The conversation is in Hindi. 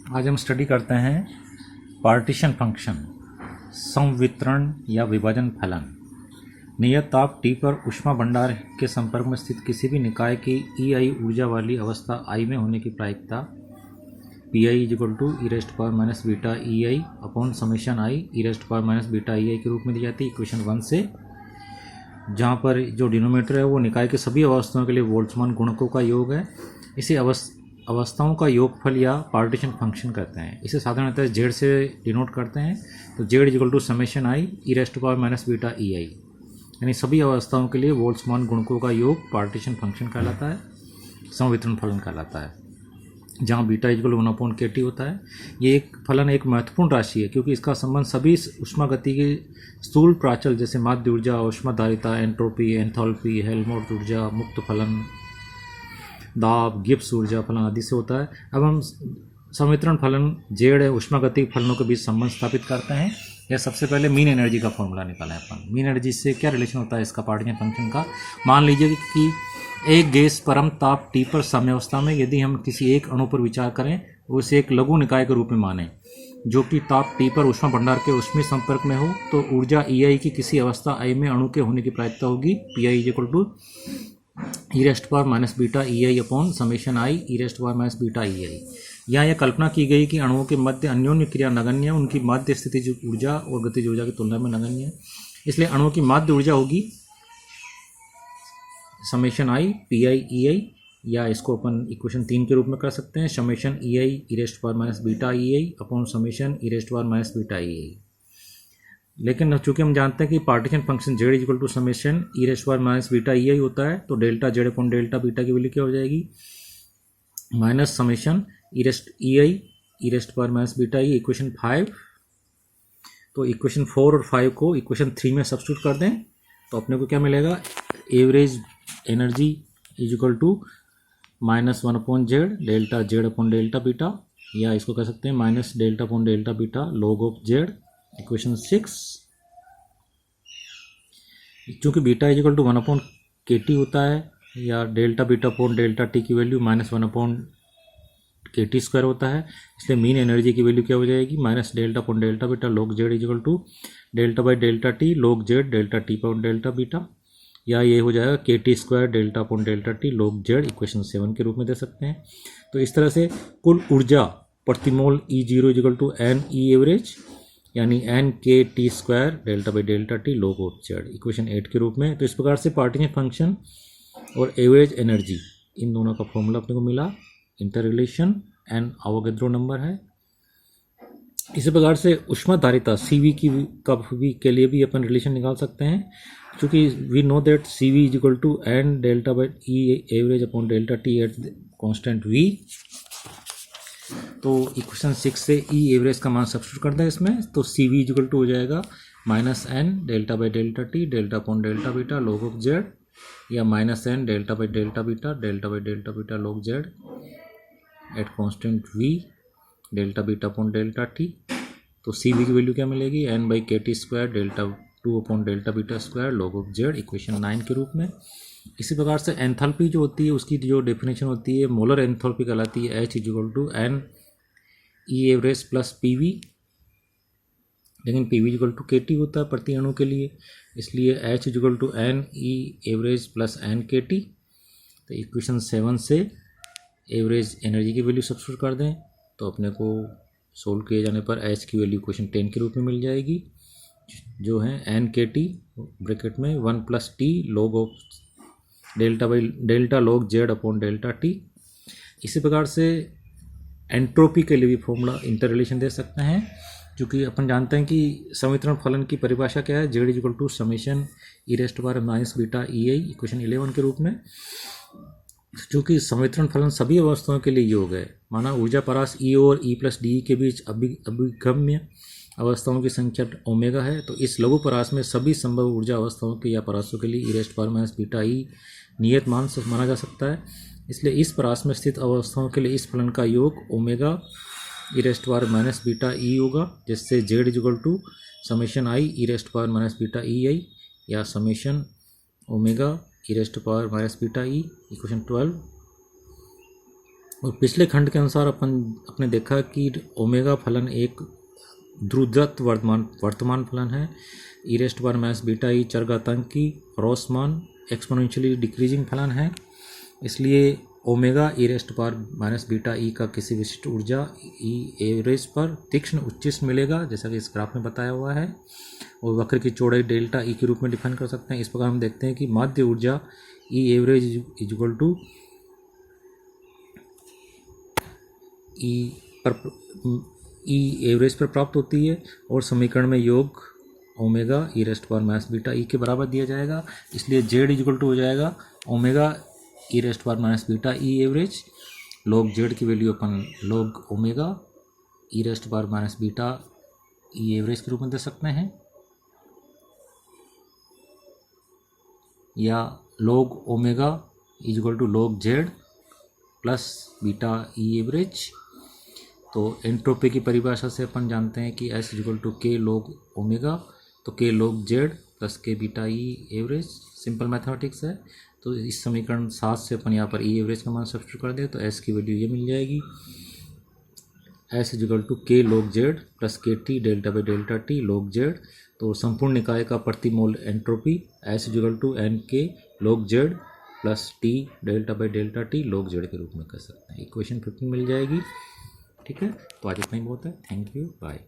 आज हम स्टडी करते हैं पार्टीशन फंक्शन, संवितरण या विभाजन फलन। नियत ताप T पर ऊष्मा भंडार के संपर्क में स्थित किसी भी निकाय की EI ऊर्जा वाली अवस्था I में होने की प्रायिकता PI = e⁻β EI upon summation I e⁻β EI के रूप में दी जाती है इक्वेशन 1 से, जहाँ पर जो डिनोमिनेटर है वो निकाय के सभी अवस्थाओं के लिए बोल्ट्जमान गुणकों का योग है। इसे अवस्थाओं का योगफल या पार्टीशन फंक्शन कहते हैं। इसे साधारणतः Z से डिनोट करते हैं। तो Z = summation I e⁻β EI, यानी सभी अवस्थाओं के लिए बोल्ट्जमान गुणकों का योग पार्टीशन फंक्शन कहलाता है, संवितरण फलन कहलाता है, जहाँ बीटा = 1/kT होता है। ये एक फलन एक महत्वपूर्ण राशि है क्योंकि इसका संबंध सभी ऊष्मागति की स्थूल प्राचल जैसे माध्य ऊर्जा, ऊष्माधारिता, एंट्रोपी, एंथैल्पी, हेल्महोल्ट्ज़ ऊर्जा, मुक्त फलन, दाब, गिब्स ऊर्जा फलन आदि से होता है। अब हम संवितरण फलन Z ऊष्मागतिक फलनों के बीच संबंध स्थापित करते हैं। यह सबसे पहले मीन एनर्जी का फॉर्मूला निकाला है अपन। मीन एनर्जी से क्या रिलेशन होता है इसका पार्टीशन फंक्शन का। मान लीजिए कि एक गैस परम ताप T पर साम्यावस्था में यदि हम किसी एक अणु पर विचार करें, उसे एक लघु निकाय के रूप में माने जो कि ताप T पर ऊष्मा भंडार के ऊष्मीय संपर्क में हो, तो ऊर्जा EI की किसी अवस्था I में अणु के होने की प्रायिकता होगी PI = e⁻β EI upon summation I e⁻β EI। यहाँ यह कल्पना की गई कि अणुओं के मध्य अन्योन्य क्रिया नगण्य, उनकी माध्य स्थितिज ऊर्जा और गतिज ऊर्जा की तुलना में नगण्य है। इसलिए अणुओं की माध्य ऊर्जा होगी समेशन I PI EI, या इसको अपन इक्वेशन 3 के रूप में कर सकते हैं, summation EI e⁻β EI upon summation e⁻β EI। लेकिन चूंकि हम जानते हैं कि partition function Z = summation e⁻β EI होता है, तो delta Z upon delta beta की वैल्यू क्या हो जाएगी, minus summation EI e⁻β EI equation 5। तो इक्वेशन 4 और 5 को इक्वेशन 3 में सब्स्टिट्यूट कर दें तो अपने को क्या मिलेगा, average energy = -1/z delta Z upon delta beta, या इसको कह सकते हैं minus delta upon delta beta log of Z equation 6। चूँकि बीटा = 1/kT होता है, या delta beta upon delta T की वैल्यू -1/kT² होता है, इसलिए मीन एनर्जी की वैल्यू क्या हो जाएगी, minus delta upon delta beta log Z = डेल्टा/डेल्टा T log Z delta T upon delta beta, या ये हो जाएगा kT² delta upon delta T log Z equation 7 के रूप में दे सकते हैं। तो इस तरह से कुल ऊर्जा प्रति मोल E0 = n E एवरेज, यानी n/kT² डेल्टा/डेल्टा T log of Z equation 8 के रूप में। तो इस प्रकार से पार्टीशन फंक्शन और एवरेज एनर्जी, इन दोनों का फॉर्मूला अपने को मिला। Inter relation n Avogadro number है। इसी प्रकार से ऊष्माधारिता CV के लिए भी अपन रिलेशन निकाल सकते हैं, क्योंकि we know that CV = n delta E average upon delta T at constant V। तो इक्वेशन 6 से E एवरेज का मान सब्स्टिट्यूट करते हैं इसमें, तो CV = हो जाएगा -n delta delta T delta upon delta beta log of Z, या -n delta delta beta delta delta beta log Z at constant V delta beta upon delta T। तो CV की वैल्यू क्या मिलेगी, n/kT² delta 2 upon delta beta square log of Z equation 9 के रूप में। इसी प्रकार से एंथैल्पी जो होती है उसकी जो डेफिनेशन होती है मोलर एंथैल्पी कहलाती है, H = n E average plus PV, लेकिन PV = kT होता है प्रति अणु के लिए, इसलिए H = n E average plus n/kT। तो इक्वेशन 7 से एवरेज एनर्जी की वैल्यू सब्स्टिट्यूट कर दें तो अपने को सोल्व किए जाने पर H की वैल्यू इक्वेशन 10 के रूप में मिल जाएगी, जो है n/kT ब्रैकेट में 1 + T log of delta log Z upon delta T। इसी प्रकार से एंट्रोपी के लिए भी फॉर्मूला इंटर रिलेशन दे सकते हैं, क्योंकि अपन जानते हैं कि संवितरण फलन की परिभाषा क्या है, Z = summation e⁻β EI equation 11 के रूप में। चूँकि संवितरण फलन सभी अवस्थाओं के लिए योग है, माना ऊर्जा परास E और E+DE के बीच अभिगम्य अवस्थाओं की संख्या ओमेगा है, तो इस लघु परास में सभी संभव ऊर्जा अवस्थाओं के या परासों के लिए e⁻β E नियत मान से माना जा सकता है। इसलिए इस परास में स्थित अवस्थाओं के लिए इस फलन का योग ओमेगा e⁻β E होगा, जिससे Z = summation I e⁻β EI, या summation omega e⁻β E equation 12 और पिछले खंड के अनुसार अपने देखा कि ओमेगा फलन एक ध्रुवदत्त वर्तमान फलन है। E rest bar minus beta E चरघातांकी रोसमान एक्सपोनेंशियली डिक्रीजिंग फलन है। इसलिए omega e rest bar minus beta E का किसी विशिष्ट ऊर्जा ई एवरेज पर तीक्ष्ण उच्चिष्ट मिलेगा, जैसा कि इस ग्राफ में बताया हुआ है। और वक्र की चौड़ाई डेल्टा ई के रूप में डिफाइन कर सकते हैं। इस प्रकार हम देखते हैं कि माध्य ऊर्जा E average equal to E average पर प्राप्त होती है और समीकरण में योग omega e rest bar minus beta E के बराबर दिया जाएगा। इसलिए जेड इक्वल टू हो जाएगा omega e rest bar minus beta E average log Z की वैल्यू अपन log omega e rest bar minus beta E average के रूप में दे सकते हैं, या log omega equal to log Z plus beta E average. तो एंट्रोपी की परिभाषा से अपन जानते हैं कि S equal to k log omega, तो k log Z plus k beta E average. Simple mathematics है। तो इस समीकरण 7 से अपन यहाँ पर ई एवरेज का मान सब्स्टिट्यूट कर दें तो एस की वैल्यू ये मिल जाएगी, S equal to k log Z plus k T delta by delta T log Z. तो संपूर्ण निकाय का प्रति mole entropy S equal to N k log Z plus T delta by delta T log Z के रूप में कर सकते हैं। इक्वेशन 15 मिल जाएगी। ठीक है, तो आज इतना ही बहुत है। Thank you, bye.